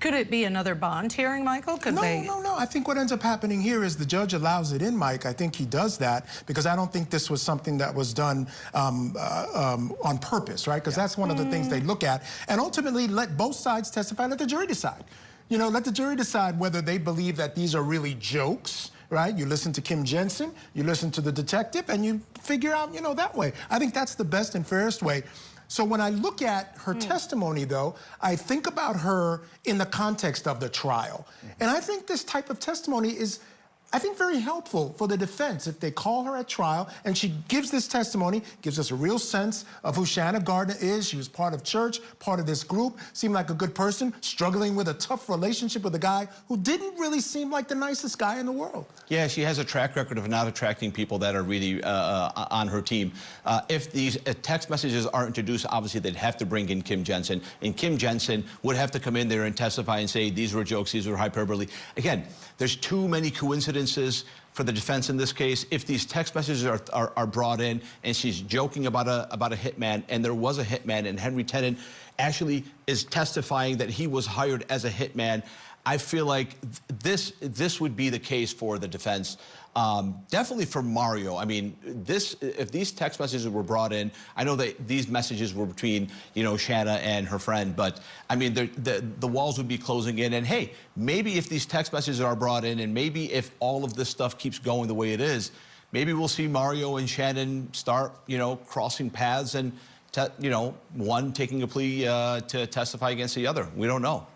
Could it be another bond hearing, Michael? Could they? No. I think what ends up happening here is the judge allows it in, Mike. I think he does that because I don't think this was something that was done on purpose, right? Because that's one of the things they look at. And ultimately, let both sides testify, let the jury decide. You know, let the jury decide whether they believe that these are really jokes, right? You listen to Kim Jensen, you listen to the detective, and you figure out, you know, that way. I think that's the best and fairest way. So when I look at her testimony, though, I think about her in the context of the trial. And I think this type of testimony is, I think, very helpful for the defense. If they call her at trial and she gives this testimony, gives us a real sense of who Shanna Gardner is. She was part of church, part of this group, seemed like a good person, struggling with a tough relationship with a guy who didn't really seem like the nicest guy in the world. Yeah, she has a track record of not attracting people that are really on her team. If these text messages are introduced, obviously they'd have to bring in Kim Jensen, and Kim Jensen would have to come in there and testify and say these were jokes, these were hyperbole. Again, there's too many coincidences for the defense in this case. If these text messages are brought in and she's joking about a hitman, and there was a hitman, and Henry Tennant actually is testifying that he was hired as a hitman, I feel like this would be the case for the defense. Definitely for Mario. I mean, if these text messages were brought in, I know that these messages were between, you know, Shanna and her friend, but I mean, the walls would be closing in. And hey, maybe if these text messages are brought in, and maybe if all of this stuff keeps going the way it is, maybe we'll see Mario and Shannon start, you know, crossing paths, and you know, one taking a plea to testify against the other. We don't know.